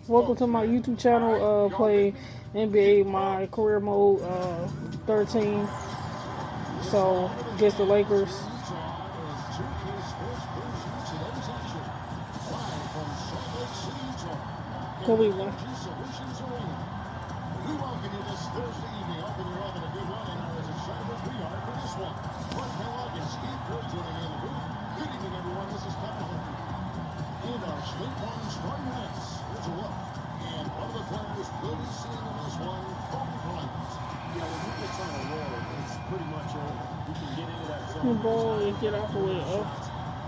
Welcome to my YouTube channel. Play NBA my career mode 13. So against the Lakers. Cleveland. We welcome you this Thursday evening. Hoping you're having a good one and are as excited as we are for this one. Mark Kellogg and Steve Kerr joining me in the booth. Good evening, everyone. This is Kevin Hunter. And our State Farm starting lineups. Here's a look. And one of the players we'll be seeing in this one, Kobe Bryant. Yeah, when he gets on a roll, it's pretty much over. You can get into that zone. Ball and get out the way of.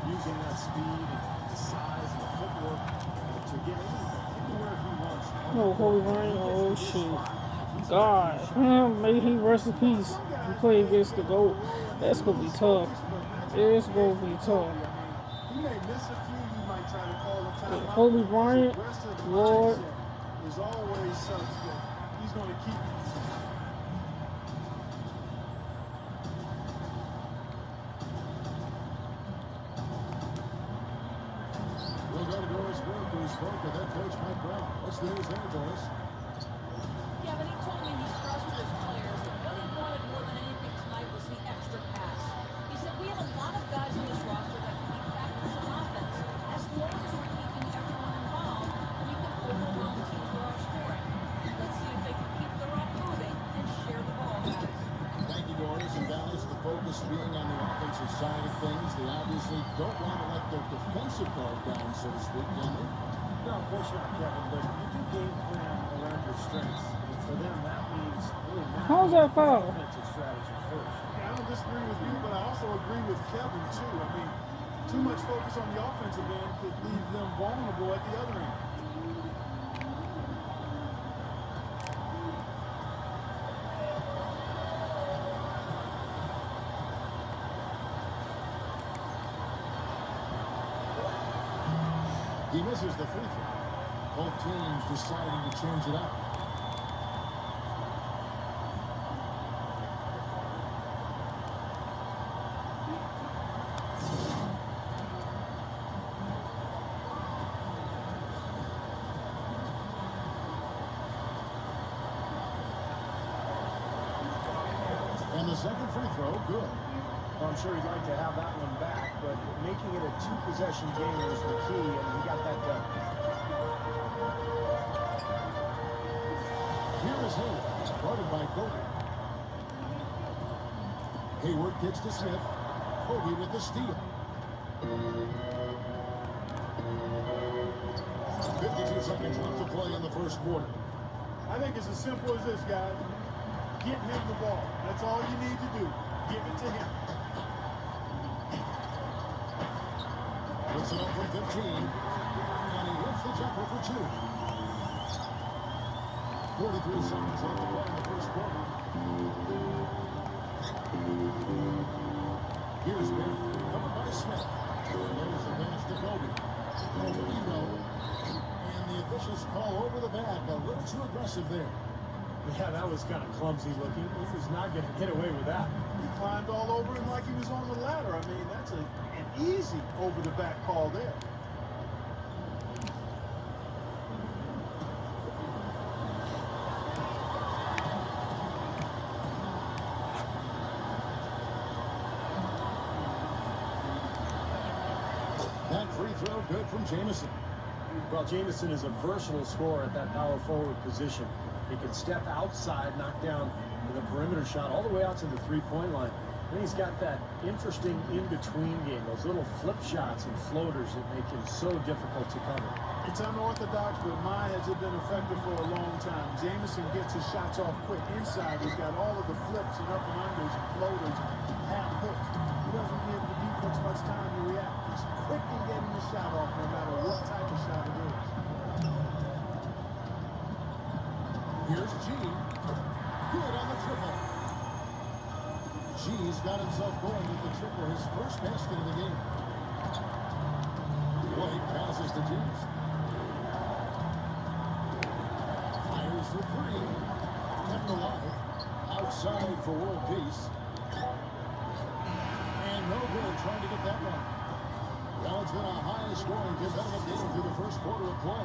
Using that speed and the size and the footwork to get anywhere he wants. No, Kobe Bryant. Oh shoot. God. May he rest in peace. He played against the GOAT. That's gonna be tough. It's gonna be tough. He may miss a few, you might try to call a timeout. Kobe Bryant, The rest of the Lord. mindset is always such that he's going to keep. We'll go to Doris Burke, who spoke with head coach Mike Brown. What's the news there, Doris? Yeah, but he told me he stressed to his players that what he wanted more than anything tonight was the extra pass. He said, we have a lot of guys on this roster that can be factors in offense. As long as we're keeping everyone involved, we can overwhelm teams with our scoring. Let's see if they can keep the rock moving and share the ball, guys. Thank you, Doris. And Dallas, the focus being on the offensive side of things. They obviously don't want to let their defensive guard down, so to speak, can they? No, of course not, Kevin, but you do game plan around your strengths. And for them, that means really How's that foul? offensive strategy first. Yeah, I don't disagree with you, but I also agree with Kevin, too. I mean, too much focus on the offensive end could leave them vulnerable at the other end. He misses the free throw. Both teams deciding to change it up. And the second free throw, good. Well, I'm sure he'd like to have that one back, but making it a two-possession game was the key, and he got that done. Here is Hayward, guarded by Kobe. Hayward kicks to Smith. Kobe with the steal. 52 seconds left to play in the first quarter. I think it's as simple as this, guys. Get him the ball. That's all you need to do. Give it to him. Puts it up from 15. And he hits the jumper for two. 43 seconds left to play in the first quarter. Here's Smith, covered by Smith. There's the pass to Kobe. Torino. And the officials call over the back. A little too aggressive there. Yeah, that was kind of clumsy looking. He was not going to get away with that. He climbed all over him like he was on the ladder. I mean, that's an easy over-the-back call there. That free throw good from Jamison. Well, Jamison is a versatile scorer at that power forward position. He can step outside, knock down with a perimeter shot all the way out to the three-point line. And he's got that interesting in-between game, those little flip shots and floaters that make him so difficult to cover. It's unorthodox, but my has it been effective for a long time. Jamison gets his shots off quick inside. He's got all of the flips and up and unders and floaters, half hooks. He doesn't give the defense much time to react. He's quick in getting the shot off, no matter what type of shot it is. Here's G. Good on the triple. G's got himself going with the triple, his first basket of the game. White passes to James. Fires for three. Kept alive. Outside for world peace. And no good trying to get that one. Well, it's been a high-scoring competitive game through the first quarter of play.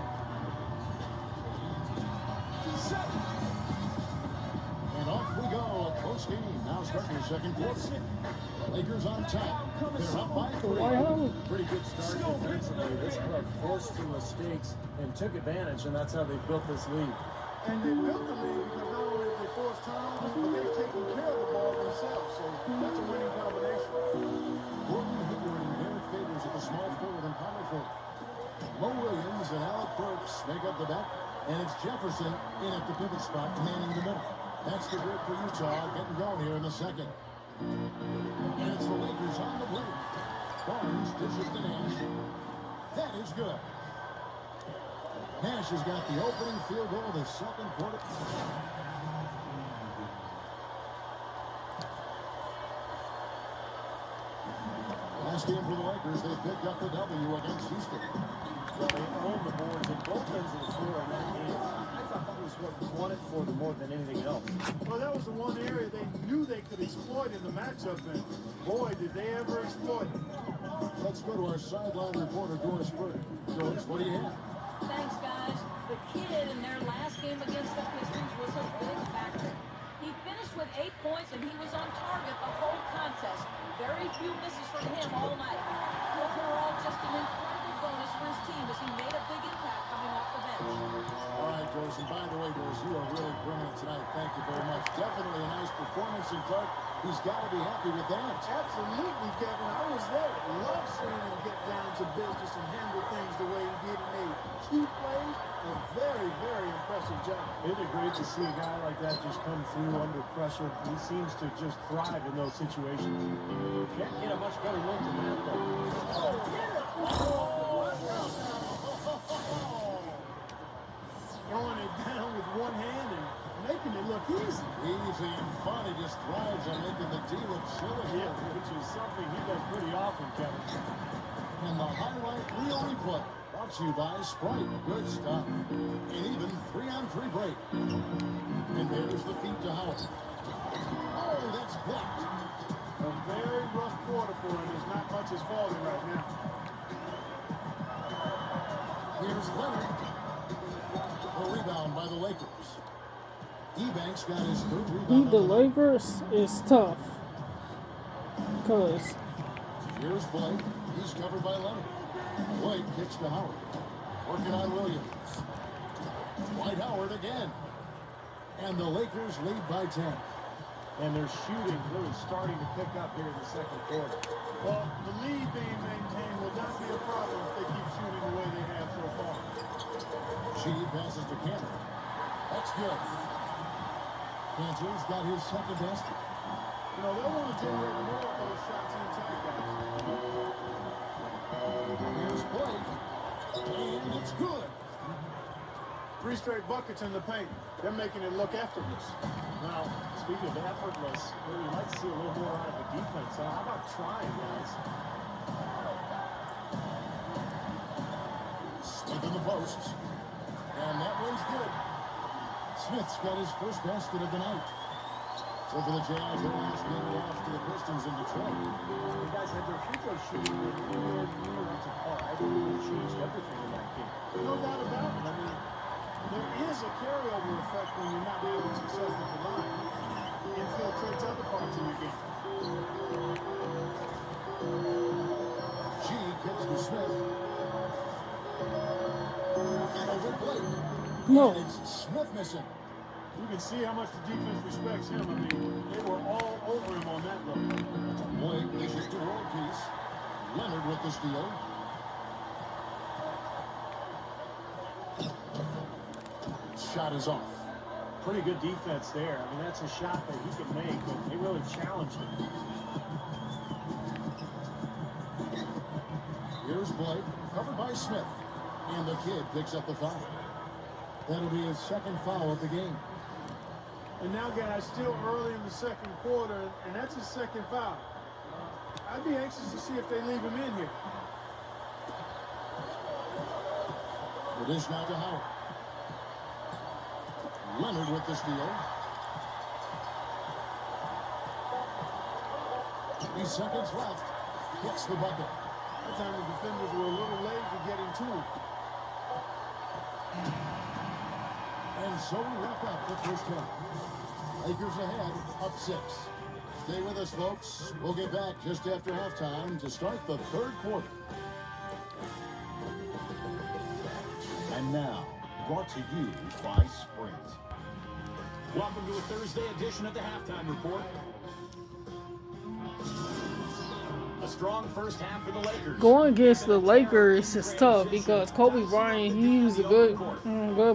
start your second quarter. Lakers on top. They're up by 3. Dwight Howard. Pretty good start defensively. This club forced some mistakes and took advantage, and that's how they built this lead. And they built the lead because not only did they force turnovers, but they've taken care of the ball themselves. So that's a winning combination. Gordon Hayward and Derek Favors at the small forward and power forward. Mo Williams and Alec Burks make up the back. And it's Jefferson in at the pivot spot, manning the middle. That's the grid for Utah, getting going here in the second. And it's the Lakers on the move. Barnes dishes to Nash. That is good. Nash has got the opening field goal of the second quarter. Last game for the Lakers, they picked up the W against Houston. Well, they owned the boards and both ends of the floor in that game. I thought that was what we wanted for them more than anything else. Well, that was the one area they knew they could exploit in the matchup, and boy, did they ever exploit it. Let's go to our sideline reporter, Doris Burke. Doris, what do you have? Thanks, guys. The kid in their last game against the Pistons was a big factor. He finished with 8 points, and he was on target the whole contest. Very few misses from him all night. Overall, just an incredible bonus for his team as he made a big impact coming off the bench. All right, Doris, and by the way, Doris, you are really brilliant tonight. Thank you very much. Definitely a nice performance, and Clark, he's got to be happy with that. Absolutely, Kevin. I was there. Love seeing him get down to business and handle things the way he did. He made key plays. A very, very impressive job. Isn't it great to see a guy like that just come through under pressure? He seems to just thrive in those situations. Can't get a much better look than that, though. Throwing it down with one hand and making it look easy. Easy and fun. He just thrives on making the D look silly. Yeah, which is something he does pretty often, Kevin. And the highlight reel replay brought to you by Sprite. Good stuff. And even 3-on-3 break. And there's the feed to Howard. Oh, that's blocked. A very rough quarter for him. There's not much is falling right now. Here's Leonard. A rebound by the Lakers. Ebanks got his third rebound. Beat the Lakers is tough. Because Here's Blake. He's covered by Leonard. Blake kicks to Howard. Working on Williams. Dwight Howard again. And the Lakers lead by 10. And their shooting really starting to pick up here in the second quarter. Well, the lead being maintained will not be a problem if they keep shooting the way they have so far. She passes to Cantor. That's good. Cantor's got his second basket. You know, they'll want to generate more of those shots inside, guys. Here's Blake. And it's good. 3 straight buckets in the paint. They're making it look effortless. Now, speaking of effortless, we'd like to see a little more out of the defense. So how about trying, guys? Smith in the post. And that one's good. Smith's got his first basket of the night. So for the Jazz, their last game loss to the Pistons in Detroit. The guys had their free throw shooting near to par. I think it would have changed everything in that game. No doubt about it. I mean, there is a carryover effect when you're not having success with the line. It infiltrates other parts of your game. G kicks to Smith. And over Blake. no, And it's Smith missing. You can see how much the defense respects him. I mean, they were all over him on that look. Blake dishes to world piece. Leonard with the steal. Shot is off. Pretty good defense there. I mean, that's a shot that he could make, but they really challenged him. Here's Blake, covered by Smith. And the kid picks up the foul. That'll be his second foul of the game. And now, guys, still early in the second quarter, and that's his second foul. I'd be anxious to see if they leave him in here. It is now to Howard. Leonard with the steal. 3 seconds left. Hits the bucket. That time the defenders were a little late to getting to him. And so we wrap up the first half. Lakers ahead, up 6. Stay with us, folks. We'll get back just after halftime to start the third quarter. And now, brought to you by Sprint. Welcome to a Thursday edition of the Halftime Report. A strong first half for the Lakers. Going against the Lakers is tough because Kobe Bryant, he's a good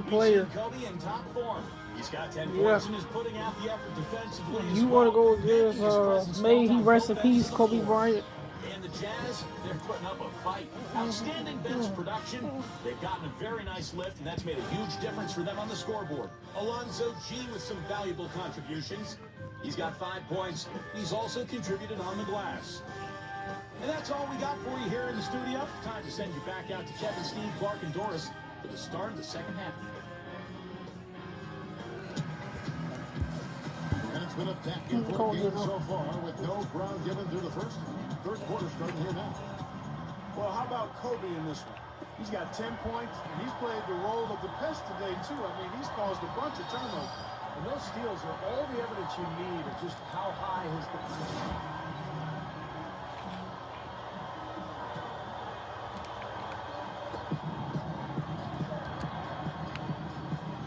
player. Kobe in top form. He's got 10 points and is putting out the effort defensively. You want to go against, may he rest in peace, Kobe Bryant. And the Jazz, they're putting up a fight. Outstanding bench production. They've gotten a very nice lift, and that's made a huge difference for them on the scoreboard. Alonzo G with some valuable contributions. He's got 5 points. He's also contributed on the glass. And that's all we got for you here in the studio. Time to send you back out to Kevin, Steve, Clark, and Doris for the start of the second half. And it's been a back-and-forth game so far with no ground given through the first. Third quarter starting here now. Well, how about Kobe in this one? He's got 10 points, and he's played the role of the best today, too. I mean, he's caused a bunch of turnovers. And those steals are all the evidence you need of just how high his defense.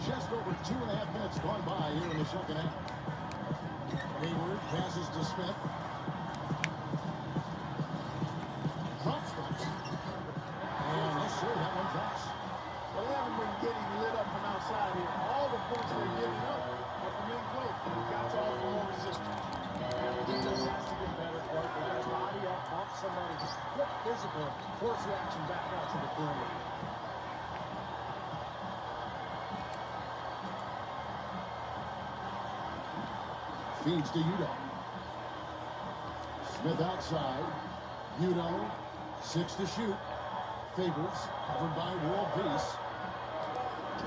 Just over 2.5 minutes gone by here in the second half. Hayward passes to Smith. Drops it. And let's see that one drops. Well, they haven't been getting lit up from outside here. All the points they're giving up are from in close. They've got to offer more resistance. Defense has to get better, Clark. They got to body up, bump somebody, just get physical, force reaction back out to the perimeter. Feeds to Udo. Smith outside. Udo, 6 to shoot. Favors, covered by World Peace.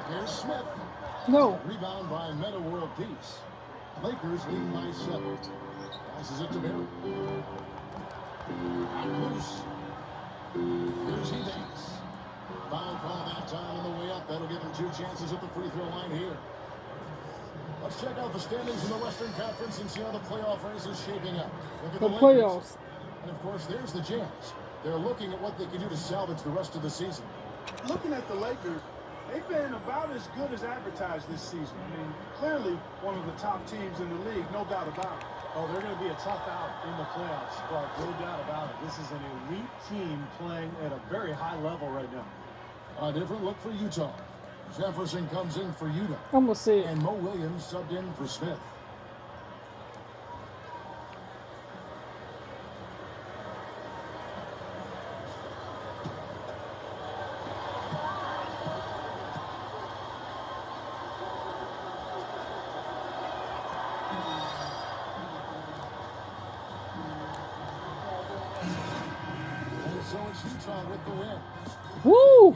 Here's Smith. No. Rebound by Meta World Peace. Lakers lead by 7. Passes it to Barry. Out loose. Here's Eubanks. Foul call that time on the way up. That'll give him 2 chances at the free throw line here. Let's check out the standings in the Western Conference and see how the playoff race is shaping up. Look at The Lakers. playoffs. And of course, there's the Jazz. They're looking at what they can do to salvage the rest of the season. Looking at the Lakers, they've been about as good as advertised this season. I mean, clearly one of the top teams in the league, no doubt about it. Oh, they're going to be a tough out in the playoffs, Clark. No doubt about it. This is an elite team playing at a very high level right now. A different look for Utah. Jefferson comes in for Udo. I'm going to say it. And Mo Williams subbed in for Smith. And so it's Utah with the win. Woo!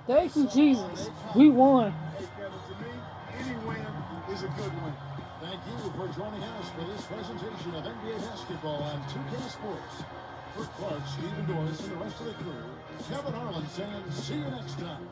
Thank you, Jesus. We won. Hey, Kevin, to me, any win is a good win. Thank you for joining us for this presentation of NBA basketball on 2K Sports. For Clark, Stephen Doris, and the rest of the crew, Kevin Harlan saying, see you next time.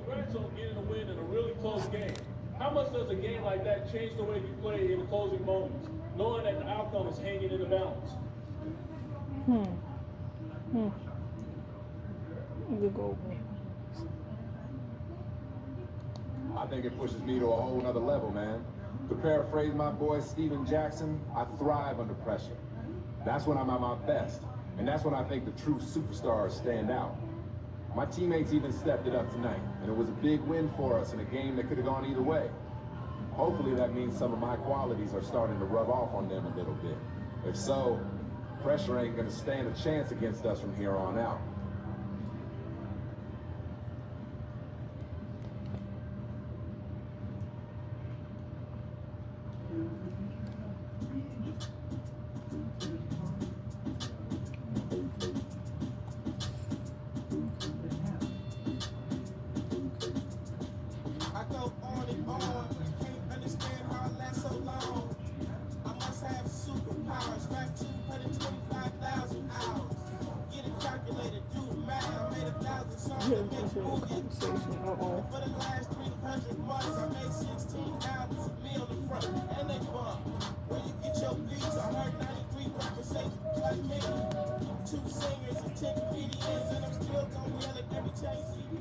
congrats on getting a win in a really close game. How much does a game like that change the way you play in the closing moments, knowing that the outcome is hanging in the balance? Good goal. I think it pushes me to a whole nother level, man. To paraphrase my boy Steven Jackson, I thrive under pressure. That's when I'm at my best. And that's when I think the true superstars stand out. My teammates even stepped it up tonight, and it was a big win for us in a game that could have gone either way. Hopefully that means some of my qualities are starting to rub off on them a little bit. If so, pressure ain't gonna stand a chance against us from here on out. I go on and on, can't understand how it lasts so long. I must have superpowers, rap 225,000 hours. Get it calculated, do the math, I made 1,000 songs Yeah, that make that's a movies. conversation. For the last 300 months, I made 16 albums, me on the front, and they bump. Where you get your beats, I heard 93 rappers say like me. 2 singers and 10 comedians, and I'm still gonna yell it every time you see me.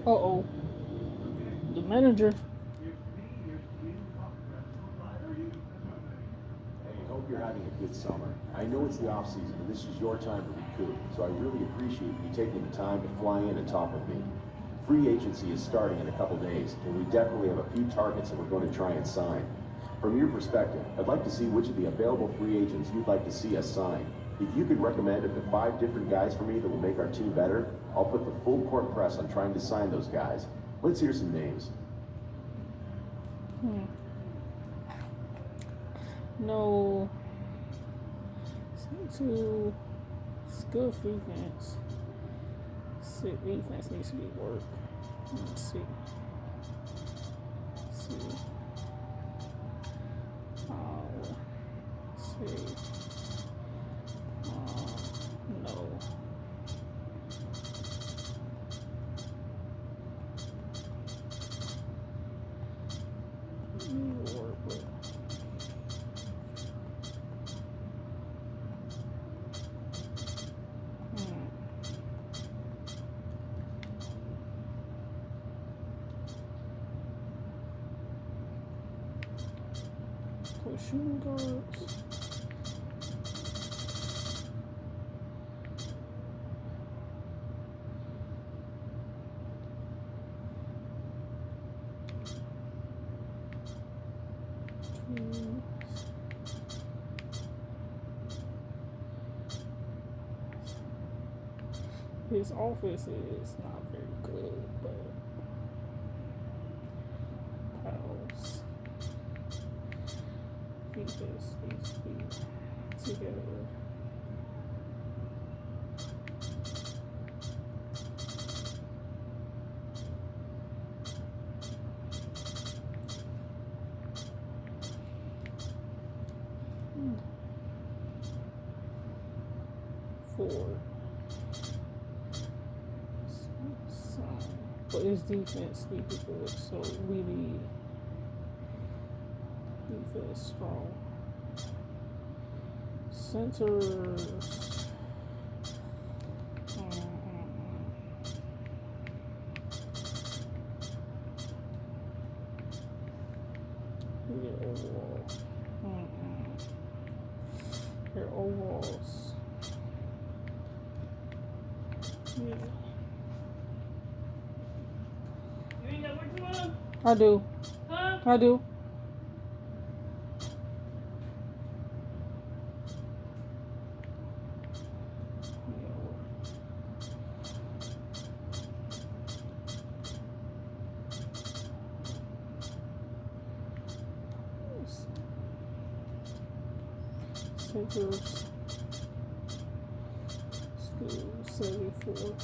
Uh-oh. The manager. Hey, hope you're having a good summer. I know it's the off season and this is your time to recoup, so I really appreciate you taking the time to fly in and talk with me. Free agency is starting in a couple days, and we definitely have a few targets that we're going to try and sign. From your perspective, I'd like to see which of the available free agents you'd like to see us sign. If you could recommend up to 5 different guys for me that will make our team better, I'll put the full court press on trying to sign those guys. Let's hear some names. No. To good defense. Sick defense needs to be worked. Let's see. No. Work with. Shooting guards. His offense is not very good, but Powell's defense needs to be together. Forward. But his defense needs to be good, so we need defense strong. Centers. Yeah, overall. Their overalls. Yeah. You ain't got work tomorrow? I do. Huh? I do. Centers. School 74.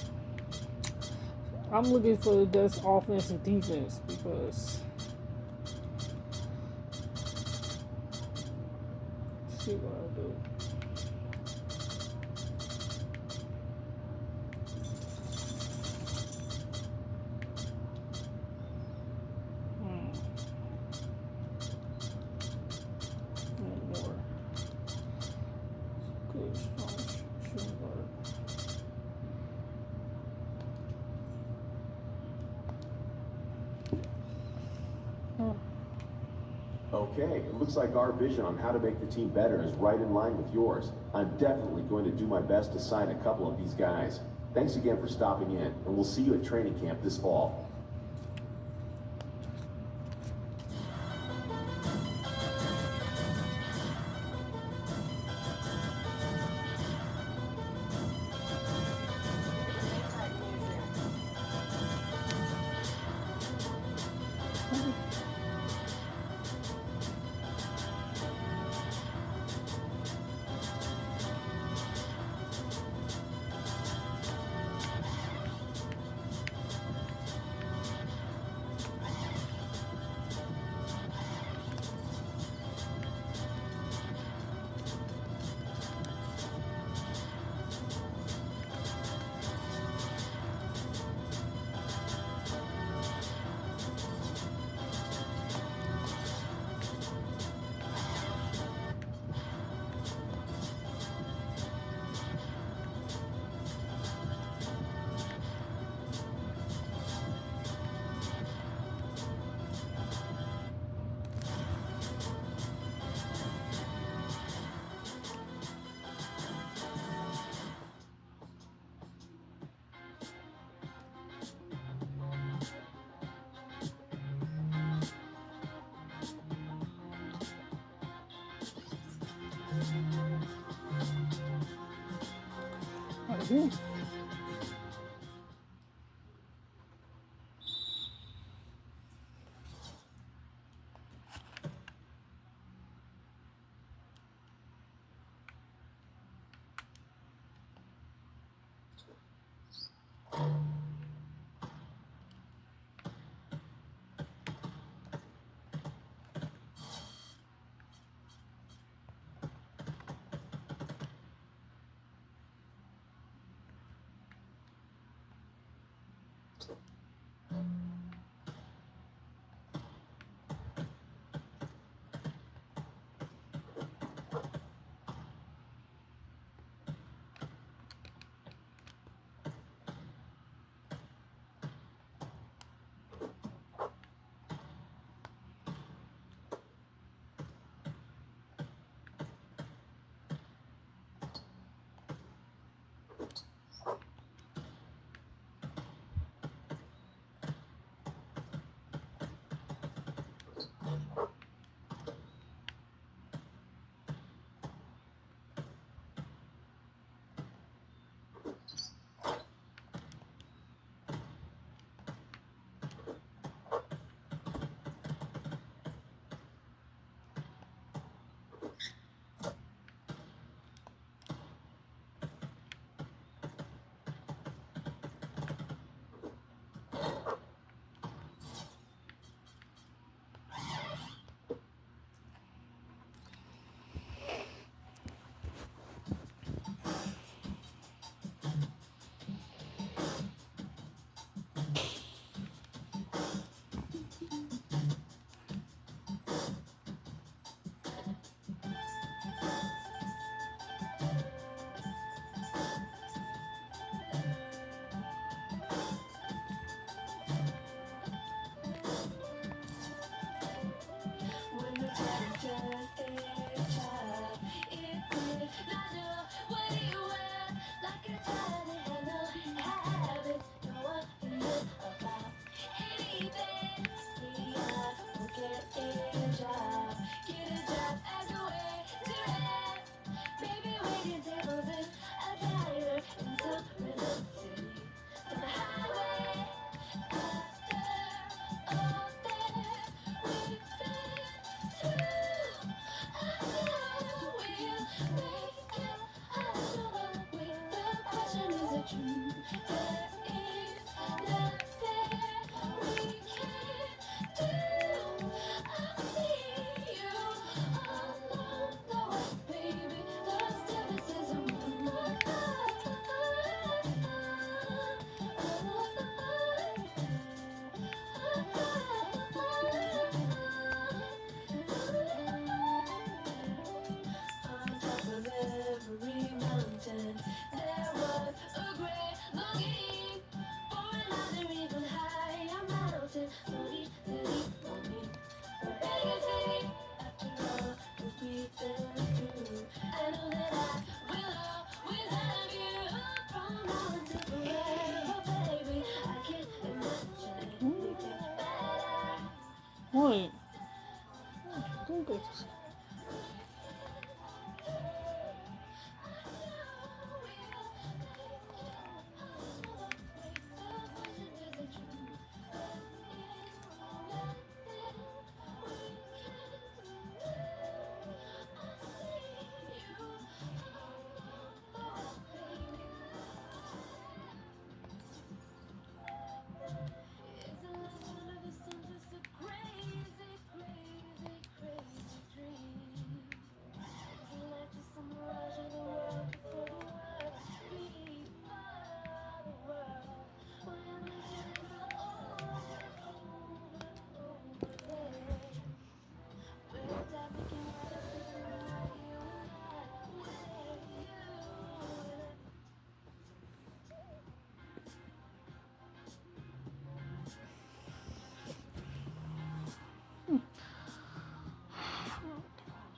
I'm looking for the best offense and defense because see what I'll do. Okay, it looks like our vision on how to make the team better is right in line with yours. I'm definitely going to do my best to sign a couple of these guys. Thanks again for stopping in, and we'll see you at training camp this fall. Okay. What? Go get this.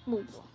Move on.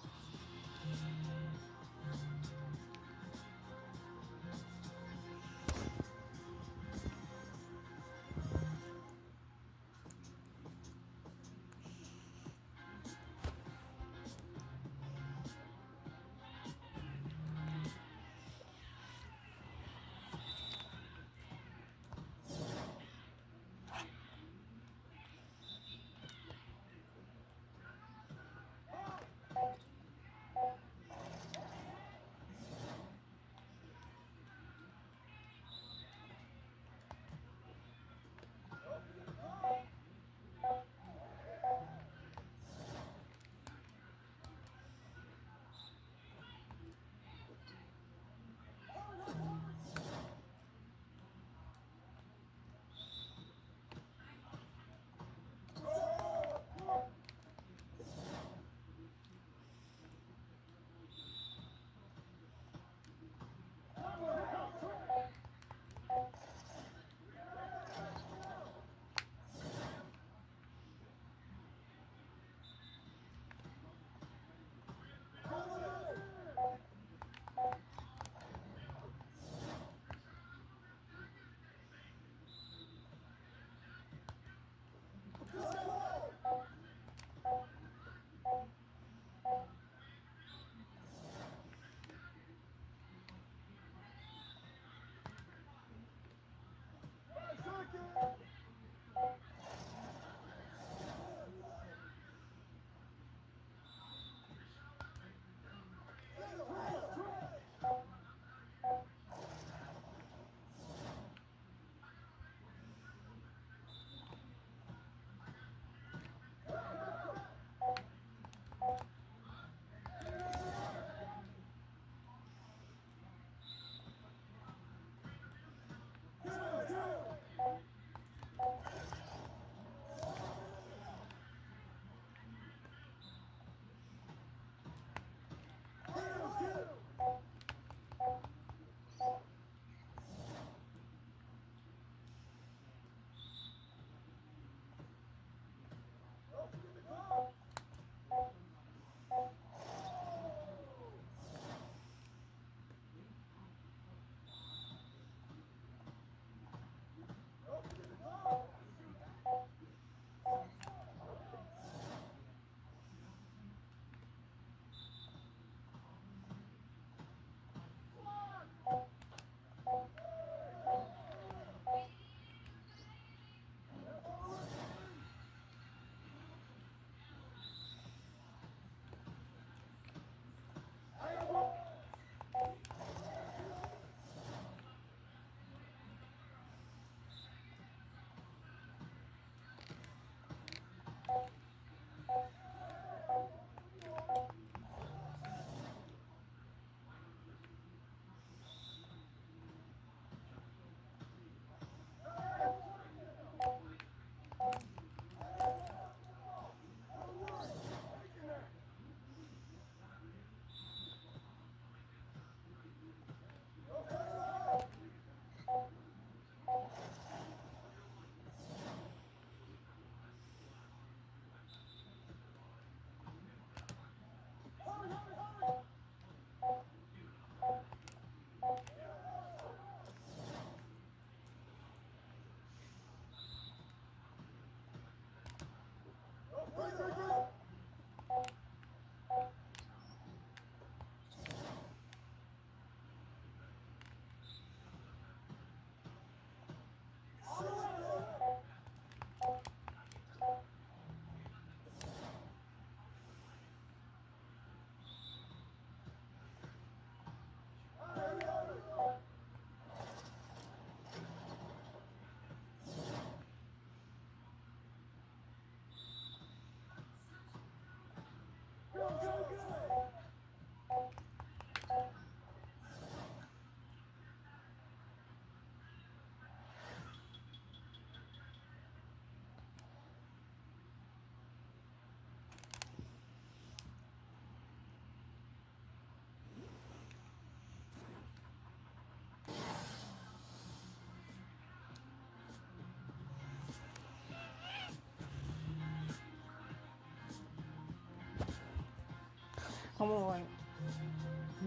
Come on.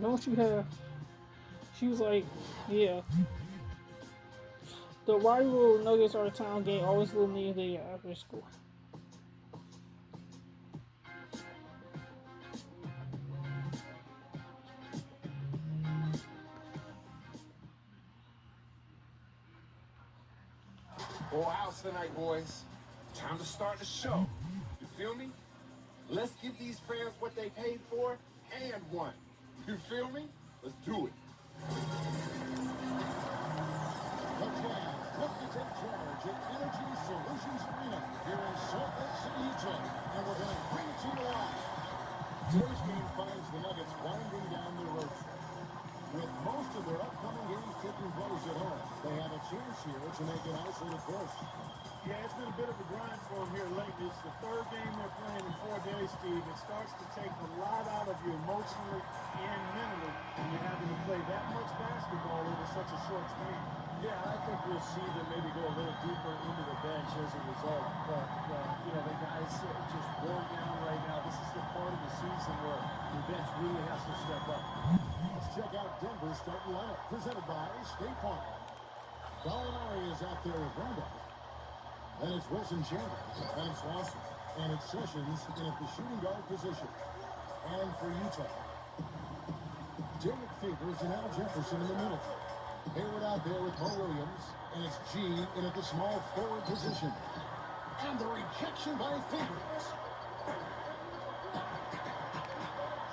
Don't you have... She was like, yeah. The rival Nuggets are a town game always live near the after school. Full house tonight, boys. Time to start the show. You feel me? Let's give these fans what they paid for and won. You feel me? Let's do it. The Jazz look to take charge at Energy Solutions Arena here in Salt Lake City, Utah. And we're going to bring it to you live. Today's game finds the Nuggets winding down their road trip. With most of their upcoming games taking place at home, they have a chance here to make an isolated push. Yeah, it's been a bit of a grind for them here lately. It's the third game they're playing in 4 days, Steve. It starts to take a lot out of you emotionally and mentally when you're having to play that much basketball over such a short span. Yeah, I think we'll see them maybe go a little deeper into the bench as a result. But, the guys just worn down right now. This is the part of the season where the bench really has to step up. Let's check out Denver's starting lineup, presented by State Farm. Gallinari is out there with Randolph. And it's Wilson Chandler, and it's Lawson, and it's Sessions in at the shooting guard position. And for Utah, Derek Favors and Al Jefferson in the middle. Hayward out there with Mo Williams, and it's G in at the small forward position. And the rejection by Favors.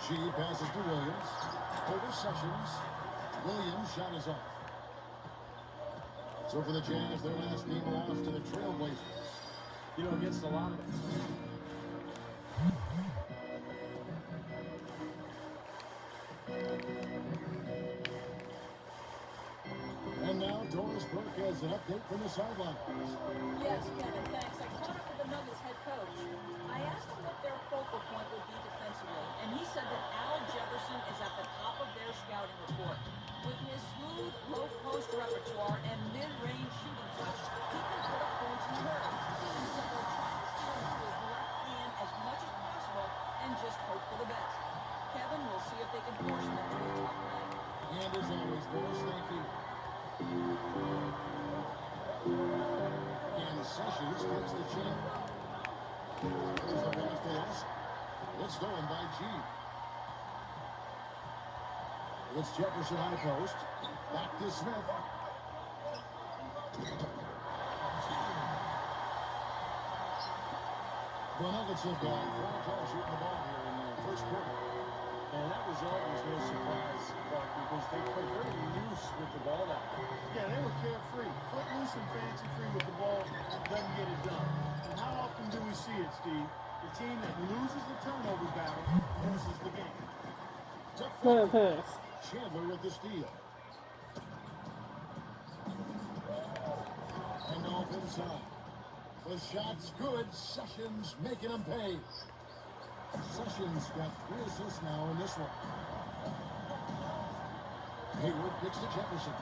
G passes to Williams. Over Sessions. Williams' shot is off. So for the Jazz, their last game lost to the Trailblazers. Against a lot of it. And now Doris Burke has an update from the sidelines. Yes, Kevin, thanks. I caught up with the Nuggets head coach. I asked him what their focal point would be defensively, and he said that Al Jefferson is at the top of their scouting report. With his smooth, low-post repertoire and mid-range shooting touch, he can put up points in the hurry. He said they'll try to steer him to his left hand as much as possible and just hope for the best. Kevin, we'll see if they can force him into a tough night. And as always, Doris, thank you. And Sessions gets the chin. There's the pass to Lawson. It's stolen by G. It's Jefferson high post. Back to Smith. The Nuggets have gone 4 times shooting the ball here in the first quarter. And that result was no surprise, Clark, because they played very loose with the ball out there. Yeah, they were carefree. Footloose and fancy-free with the ball doesn't get it done. And how often do we see it, Steve? The team that loses the turnover battle loses the game. Pass. Chandler with the steal. And off inside. The shot's good. Sessions making them pay. Sessions got 3 assists now in this one. Hayward picks to Jefferson.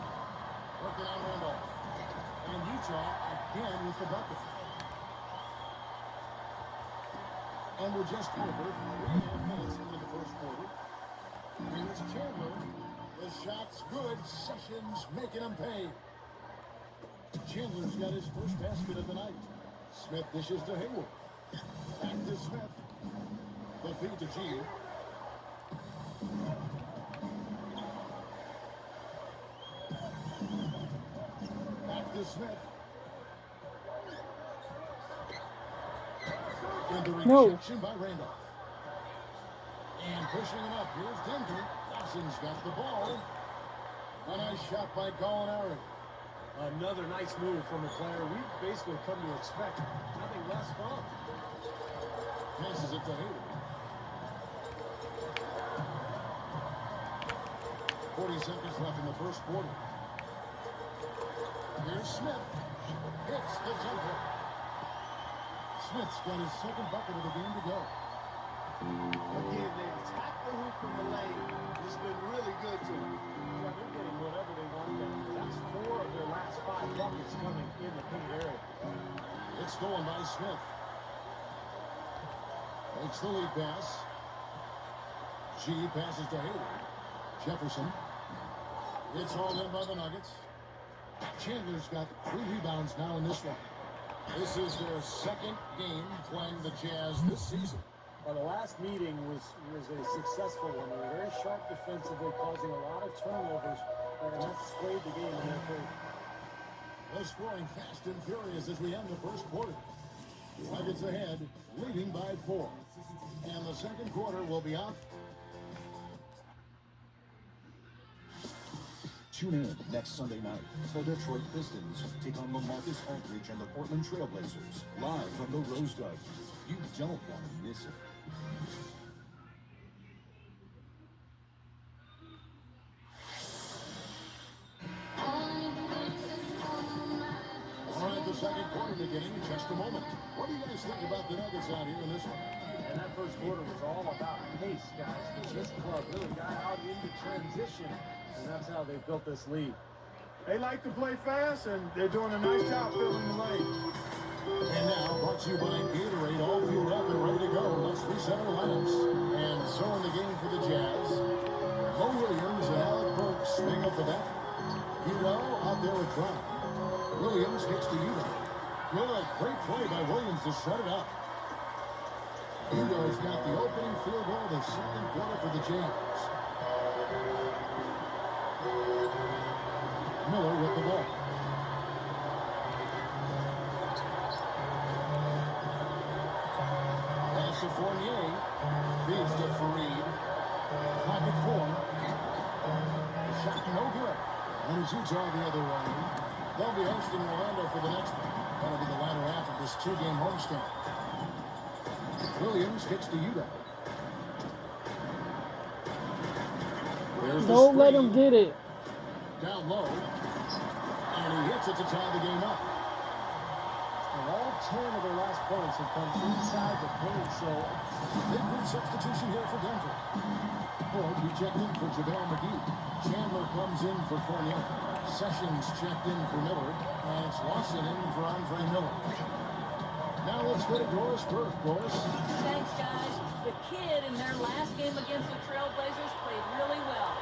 Working on Randolph. And Utah again with the bucket. And we're just over 3.5 minutes into the first quarter. Here's Chandler. The shot's good. Sessions making him pay. Chandler's got his first basket of the night. Smith dishes to Hayward. Back to Smith. The feed to G. Back to Smith. And the rejection by Randolph. And pushing him up. Here's Denver. Lawson's got the ball. A nice shot by Gallinari. Another nice move from a player we've basically come to expect. Nothing less fun. Passes it to Hayward. 40 seconds left in the first quarter. Here's Smith. Hits the jumper. Smith's got his second bucket of the game to go. Again, they attack the hoop from the lane. It's been really good to them. Yeah, they're getting whatever they want there. That's 4 of their last 5 buckets coming in the paint area. It's stolen by Smith. Makes the lead pass. G passes to Hayward. Jefferson. It's all in by the Nuggets. Chandler's got 3 rebounds now in this one. This is their second game playing the Jazz this season. Well, the last meeting was a successful one. They were very sharp defensively, causing a lot of turnovers, and that swayed the game in their favor. They're scoring fast and furious as we end the first quarter. Nuggets ahead, leading by 4. And the second quarter will be out. Tune in next Sunday night. The Detroit Pistons take on LaMarcus Aldridge and the Portland Trail Blazers, live from the Rose Garden. You don't want to miss it. All right, the second quarter beginning in just a moment. What do you guys think about the Nuggets out here in this one? And that first quarter was all about pace, guys. Because this club really got out into transition, and that's how they built this lead. They like to play fast, and they're doing a nice job filling the lane. And now, brought to you by Gatorade, all fueled up and ready to go. Let's reset our lineups. And so in the game for the Jazz, Mo Williams and Alec Burks swing up the bat. Hugo out there with Brown. Williams kicks to Hugo. Good, great play by Williams to shut it up. Hugo's got the opening field goal of the second quarter for the Jazz. Miller with the ball. Pass to Fournier. Feeds to Fareed. Pocket 4. Shot no good. And it's Utah the other way. They'll be hosting Orlando for the next one. That'll be the latter half of this 2-game homestand. Williams kicks to Utah. Don't let him get it. Down low. And he hits it to tie the game up. And all 10 of their last points have come inside the paint, so big good substitution here for Denver. Ford rejected for JaVale McGee. Chandler comes in for Fournier. Sessions checked in for Miller. And it's Lawson in for Andre Miller. Now let's go to Doris Burke. Doris. Thanks, guys. The kid in their last game against the Trailblazers played really well.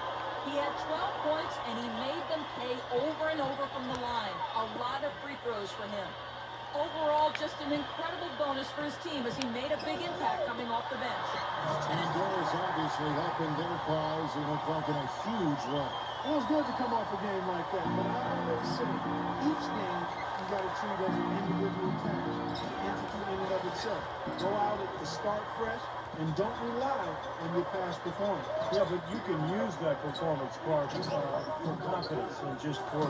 He had 12 points, and he made them pay over and over from the line. A lot of free throws for him. Overall, just an incredible bonus for his team as he made a big impact coming off the bench. And Doris obviously helping their cause in making a huge run. It was good to come off a game like that, but I always say each game you got to treat as an individual task, entity in and of itself. Go out at the start fresh and don't rely on your past performance. yeah, but you can use that performance, Clark, for confidence and just for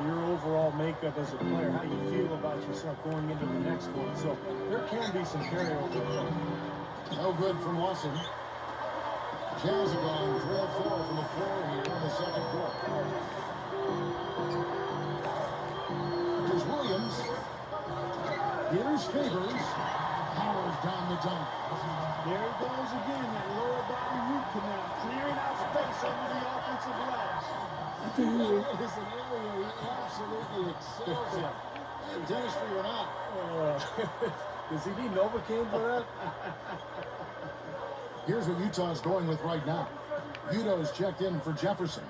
your overall makeup as a player, how you feel about yourself going into the next one. So there can be some carryover. No good from Lawson. Jazz have gone 3 of 4 from the floor here in the second quarter. Here's Williams. Here's Favors. Powers down the dunk. There he goes again, that lower body root canal, clearing out space under the offensive glass. It is an area he absolutely excels in. Dentistry or not. Does he need Novocaine for that? Here's what Utah's going with right now. Udo's checked in for Jefferson.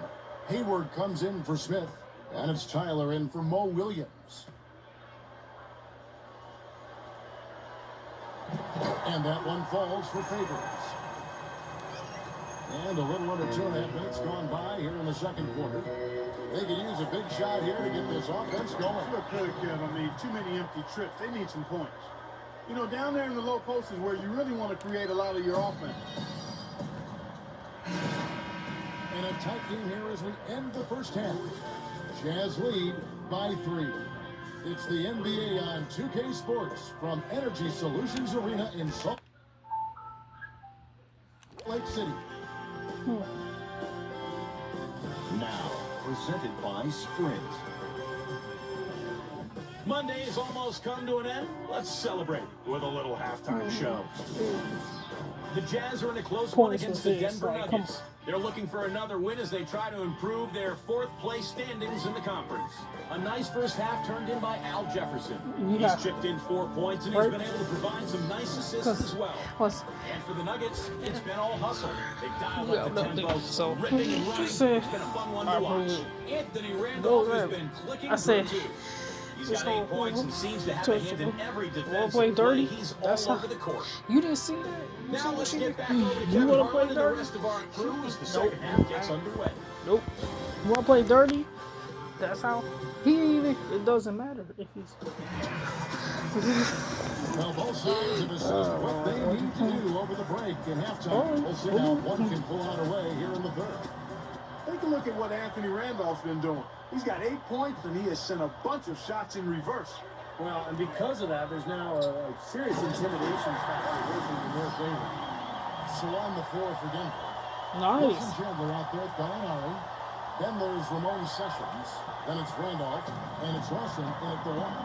Hayward comes in for Smith. And it's Tyler in for Mo Williams. And that one falls for Favors. And a little under 2.5 minutes gone by here in the second quarter. They can use a big shot here to get this offense going. Look here, Kev, I mean, too many empty trips. They need some points. You know, down there in the low post is where you really want to create a lot of your offense. And a tight game here as we end the first half. Jazz lead by 3. It's the NBA on 2K Sports from Energy Solutions Arena in Salt Lake City. Now, presented by Sprint. Monday has almost come to an end. Let's celebrate with a little halftime show. The Jazz are in a close one against the Denver Nuggets. They're looking for another win as they try to improve their fourth-place standings in the conference. A nice first half turned in by Al Jefferson. Yeah. He's chipped in 4 points, and he's been able to provide some nice assists as well. And for the Nuggets, it's been all hustle. They've dialed up the tempo, so ripping and running. It's been a fun one to watch. Anthony Randolph has been clicking for two. He's got 8 points and seems to have a hand in every defensive play. He's all over the court. You didn't see that? Now let's get back over to Kevin Harlan and the rest of our crew as the second half gets underway. Nope. You want to play dirty? That's how. It doesn't matter if he's. Well, both sides have assessed what they need to do over the break in halftime. We'll see how one can pull out away here in the third. Take a look at what Anthony Randolph's been doing. He's got 8 points, and he has sent a bunch of shots in reverse. Well, and because of that, there's now a serious intimidation factor working in their favor. So on the floor for Denver. Nice. Wilson Chandler out there, Gallinari. Then there's Ramon Sessions. Then it's Randolph. And it's Lawson in at the one.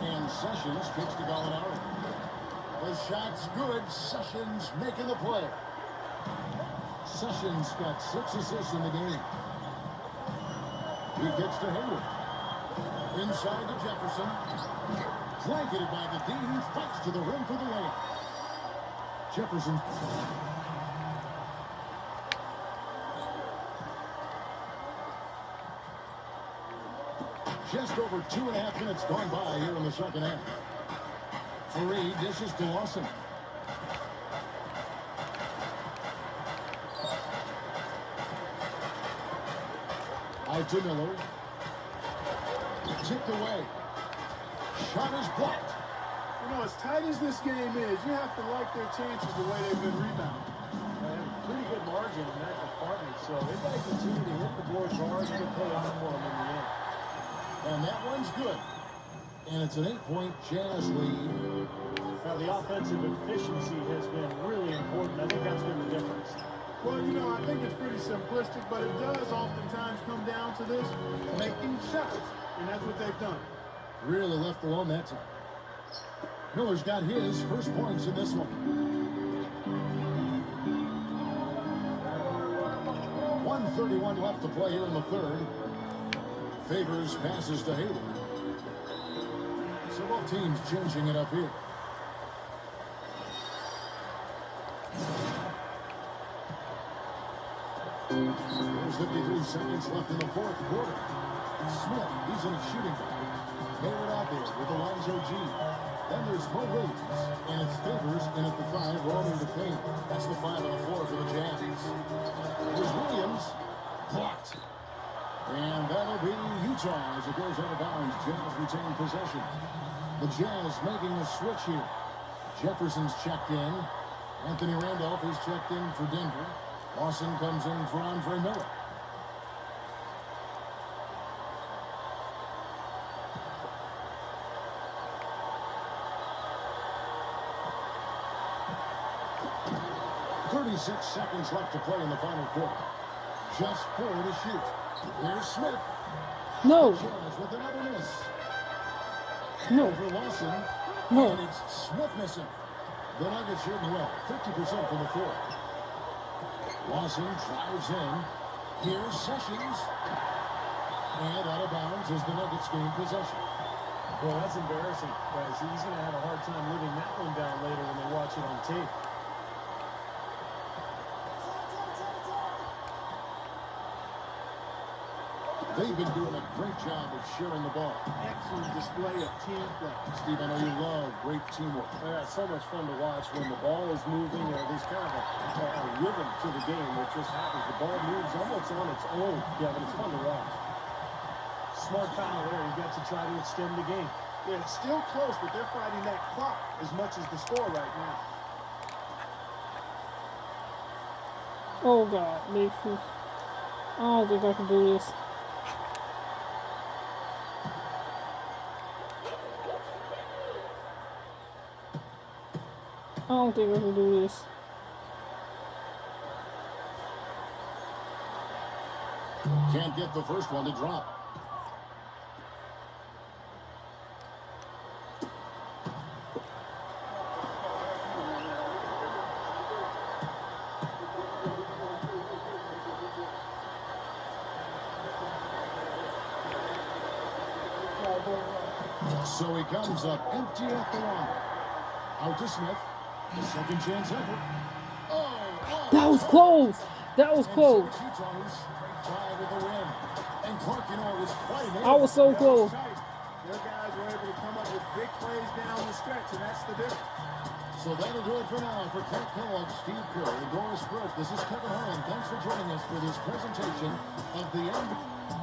And Sessions kicks to Gallinari. The shot's good. Sessions making the play. Sessions got 6 assists in the game. He kicks to Hayward. Inside to Jefferson. Blanketed by the D. He fights to the rim for the layup. Jefferson. Just over 2.5 minutes gone by here in the second half. Fareed dishes to Lawson. Out to Miller. Tipped away. Shot is blocked. You know, as tight as this game is, you have to like their chances the way they've been rebounding. They have a pretty good margin in that department, so they've got to continue to hit the boards hard and pay off for them in the end. And that one's good. And it's an 8-point Jazz lead. Now, the offensive efficiency has been really important. I think that's been the difference. Well, you know, I think it's pretty simplistic, but it does oftentimes come down to this, making shots. And that's what they've done. Really left alone that time. Miller's got his first points in this one. 1:31 left to play here in the third. Favors passes to Hayward. So both teams changing it up here. There's 53 seconds left in the fourth quarter. Smith, he's in a shooting guard. Hayward out there with Alonzo G. Then there's Mo Williams, and it's Favors in at the 5, rolling the paint. That's the 5 and the 4 for the Jazz. Here's Williams, blocked. And that'll be Utah as it goes out of bounds. Jazz retain possession. The Jazz making a switch here. Jefferson's checked in. Anthony Randolph is checked in for Denver. Lawson comes in for Andre Miller. .36 seconds left to play in the final quarter. Just 4 to shoot. Here's Smith. No. Jazz with another miss. No. Over Lawson. No. And it's Smith missing. The Nuggets shooting well. 50% from the floor. Lawson drives in. Here's Sessions. And out of bounds as the Nuggets gain possession. Well, that's embarrassing, guys. He's going to have a hard time living that one down later when they watch it on tape. They've been doing a great job of sharing the ball. Excellent display of team play. Steve, I know you love great teamwork. Yeah, it's so much fun to watch when the ball is moving. There's kind of a rhythm to the game that just happens. The ball moves almost on its own, Kevin. It's fun to watch. Smart foul there. You got to try to extend the game. Yeah, it's still close, but they're fighting that clock as much as the score right now. Oh, God. I don't think I can do this. I don't think I can do this. Can't get the first one to drop. So he comes up empty at the line. Out to Smith. The second chance effort. Oh, That was close. That was close. I was so close. Their guys were able to come up with big plays down the stretch, and that's the difference. So that'll do it for now. For Clark Kellogg, Steve Kerr, and Doris Burke, this is Kevin Harlan. Thanks for joining us for this presentation of the NBA.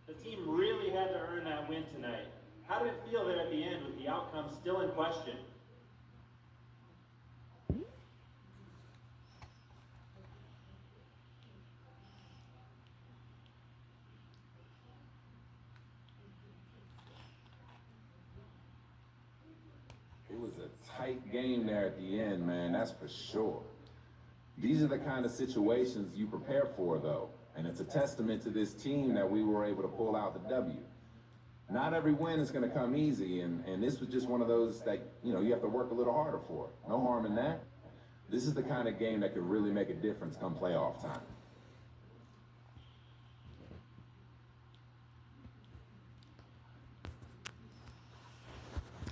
The team really had to earn that win tonight. How did it feel there at the end with the outcome still in question? It was a tight game there at the end, man, that's for sure. These are the kind of situations you prepare for, though. And it's a testament to this team that we were able to pull out the W. Not every win is going to come easy, and this was just one of those that, you have to work a little harder for. No harm in that. This is the kind of game that could really make a difference come playoff time.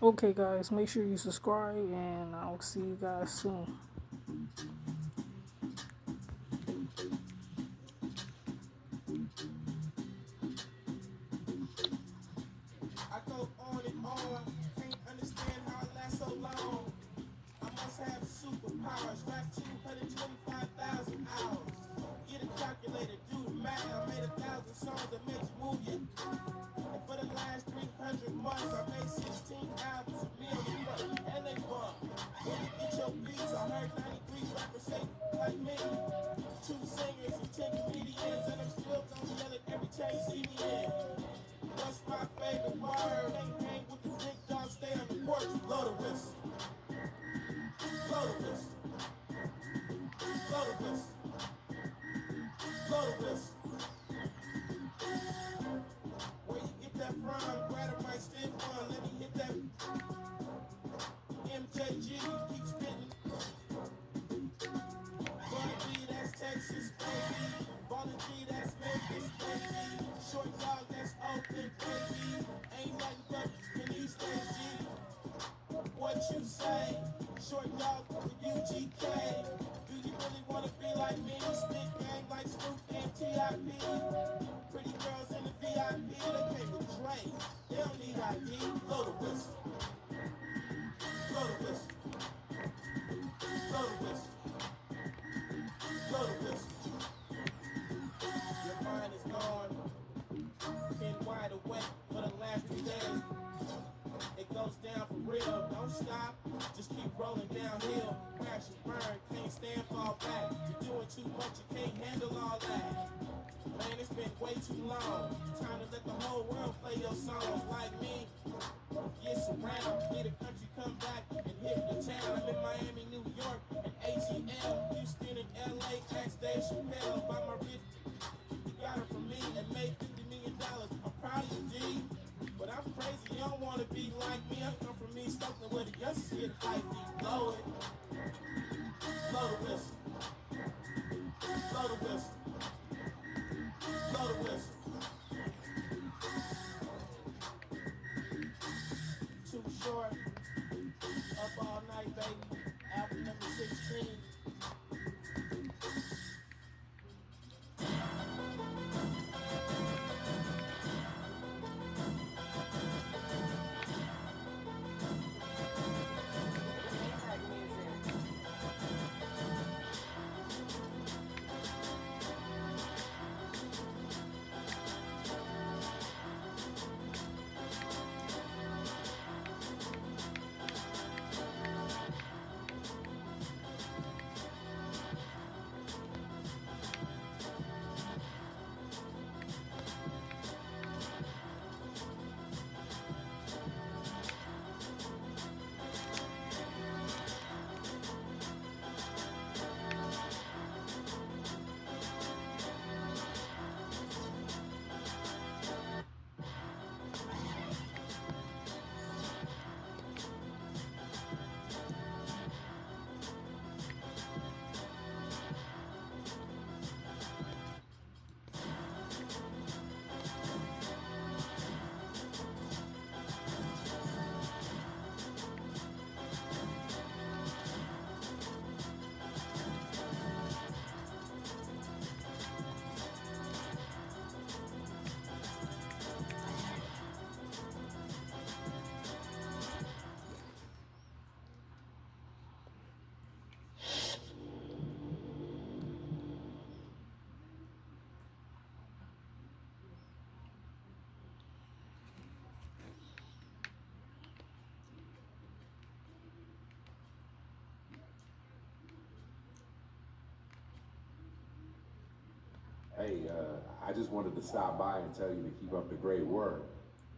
Okay, guys, make sure you subscribe, and I'll see you guys soon. that from? Grab a mic, spit one. Let me hit that MJG. Keep spitting. Ballin' G, that's Texas, baby. Ballin' G, that's Memphis, baby. Short dog, that's Oakland, baby. Ain't nothing but in these days, G. What you say? Short dog with UGK. Do you really wanna be like me? Spit gang like Snoop and T.I.P. Pretty girls in the VIP, they came with Dre. They don't need ID. Blow the whistle. Blow the whistle. Blow the whistle. Blow the whistle. Your mind is gone. Been wide awake for the last 3 days. It goes down for real. Don't stop. Just keep rolling downhill. Crash and burn. Can't stand, fall back. You're doing too much. You can't handle all that. Man, it's been way too long. Time to let the whole world play your songs like me. Get around. Need a country come back and hit the town. I'm in Miami, New York, and ATL. Houston and LA. Ask Dave Chappelle. Buy my wrist. You got it from me and made $50 million. I'm proud of you, G. But I'm crazy, you don't wanna be like me. I come from East Oakland where the youngsters get hyped. Blow it. Blow the whistle. Blow the whistle. Blow the whistle. Too short. Up all night, baby. Album number 16. Hey, I just wanted to stop by and tell you to keep up the great work.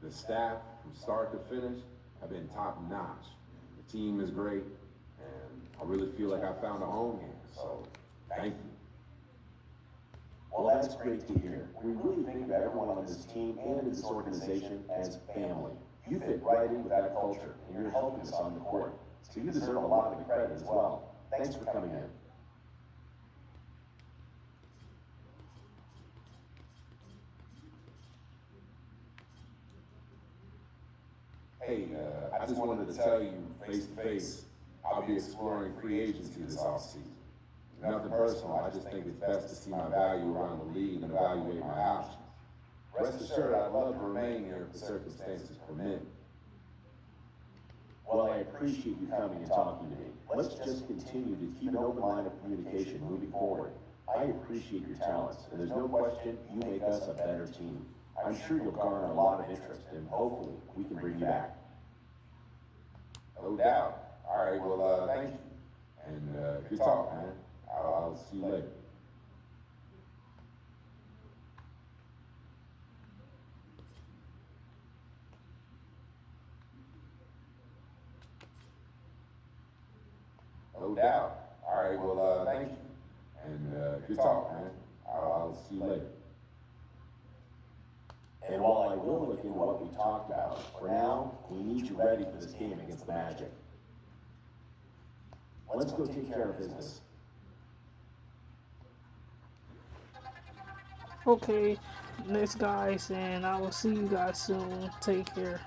The staff, from start to finish, have been top notch. The team is great, and I really feel like I found a home here, so thank you. Well, that's great to hear. We really think of everyone on this team and in this organization as family. You fit right in with that culture, and you're helping us on the court. So you deserve a lot of the credit as well. Thanks for coming in. Hey, I just wanted to tell you face to face, I'll be exploring free agency this offseason. Nothing personal, I just think it's best to see my value around the league and evaluate my options. Rest assured, I'd love to remain here if the circumstances permit. Well, I appreciate you coming and talking to me. Let's just continue to keep an open line of communication moving forward. I appreciate your talents, and there's no question you make us a better team. I'm sure you'll garner a lot of interest, and hopefully we can bring you back. No doubt. All right, well, thank you. And good talk, man. I'll see you later. No doubt. All right, well, thank you. And good talk, man. I'll see you later. And while I will look into what we talked about, for now, we need you ready for this game against the Magic. Let's go take care of business. Okay, next guys, and I will see you guys soon. Take care.